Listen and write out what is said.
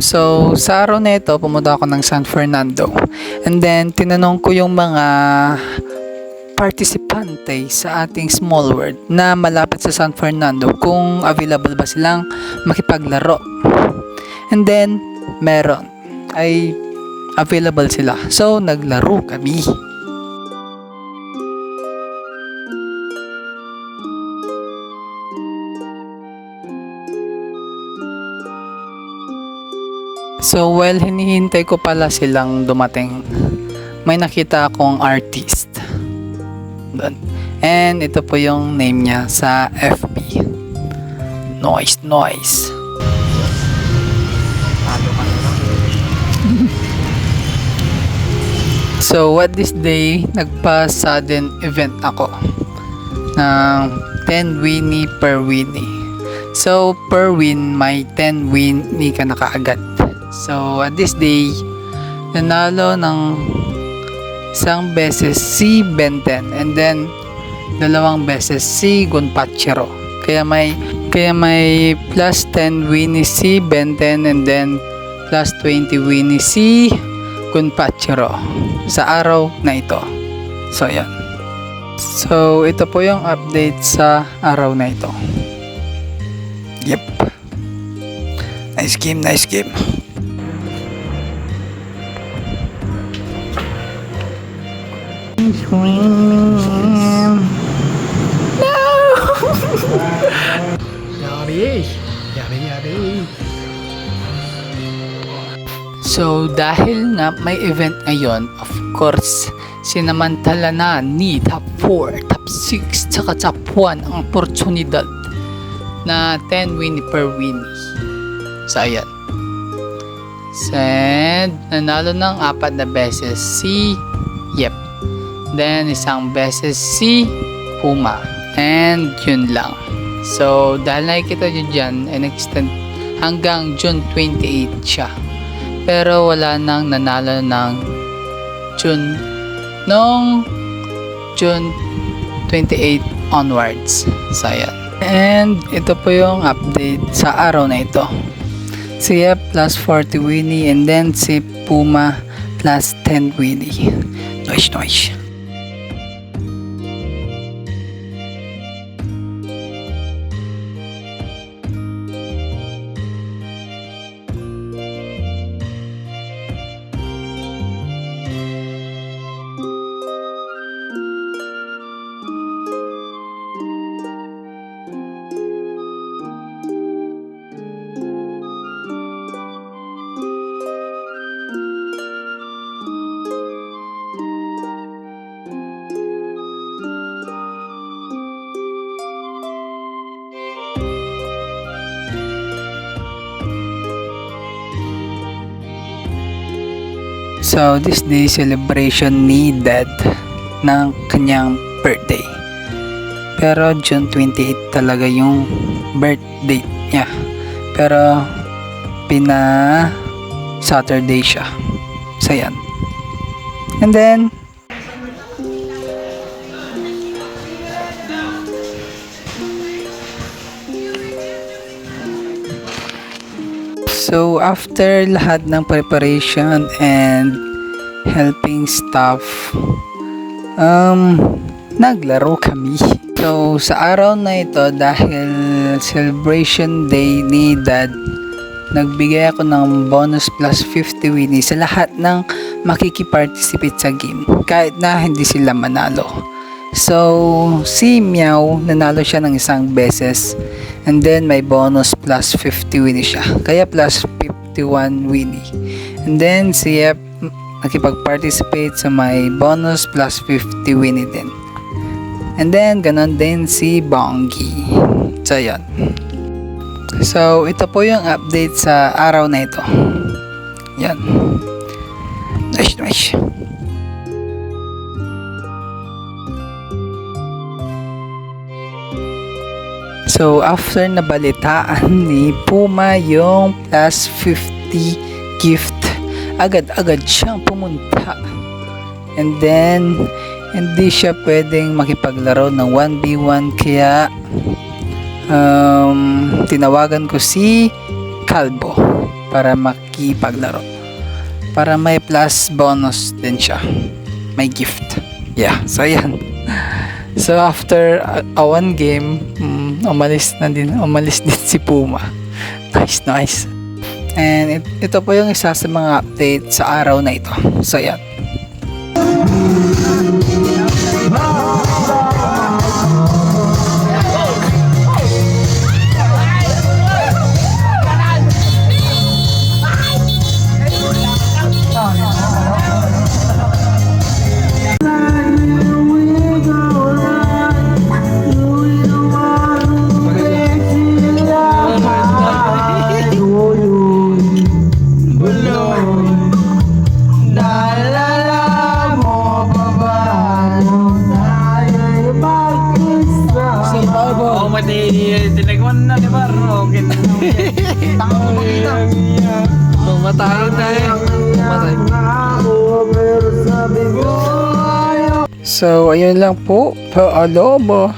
So, sa araw na ito, pumunta ako ng San Fernando. And then, tinanong ko yung mga participante sa ating small world na malapit sa San Fernando kung available ba silang makipaglaro. And then, meron. Ay available sila. So, naglaro kami. So, while hinihintay ko pala silang dumating, may nakita akong artist. Doon. And ito po yung name niya sa FB. Noise. So, what this day, nagpa-sudden event ako ng 10 Winnie per Winnie. So, per win, may 10 Winnie ka na kaagad. So, at this day, nanalo ng isang beses si Benten and then dalawang beses si Gunpachero. Kaya may plus 10 Winnie si Benten and then plus 20 Winnie si Gunpachero sa araw na ito. So, yan. So, ito po yung update sa araw na ito. Yep. Nice game. No! Yari. So, dahil nga may event ngayon, of course, sinamantala na ni top 4, top 6, tsaka top 1 ang oportunidad na 10 Winnie per Winnie. So, ayan. And, nanalo ng 4 na beses si Yep. Then, isang beses si Puma. And, yun lang. So, dahil nakikita nyo dyan, ay nag-extend hanggang June 28 siya. Pero, wala nang nanalo ng June 28 onwards. So, ayan. And, ito po yung update sa araw na ito. Si Yep plus 40 Winnie and then si Puma plus 10 Winnie. Noise. So, this day celebration ni Dad ng kanyang birthday. Pero June 28 talaga yung birthday niya. Pero Saturday siya. So, yan. And then, so, after lahat ng preparation and helping stuff, naglaro kami. So, sa araw na ito, dahil celebration day ni Dad, nagbigay ako ng bonus plus 50 Winnie sa lahat ng makikiparticipate sa game, kahit na hindi sila manalo. So, si Meow, nanalo siya ng isang beses. And then, may bonus plus 50 Winnie siya. Kaya plus 51 Winnie. And then, si Yep, nakipag-participate sa may bonus plus 50 Winnie din. And then, ganon din si Bongi. So, yan. So, ito po yung update sa araw na ito. Yan. Nice. So, after nabalitaan ni Puma yung plus 50 gift, agad-agad siyang pumunta. And then, hindi siya pwedeng makipaglaro ng 1v1 kaya tinawagan ko si Calbo para makipaglaro. Para may plus bonus din siya. May gift. Yeah, so yan. So after one game, umalis din si Puma. Nice. And ito po yung isa sa mga update sa araw na ito. So yan. Oh, mati tinagwan na ni Baro. Tango mo makita. Matay tayo. Matay. So, ayun lang po. Paalala.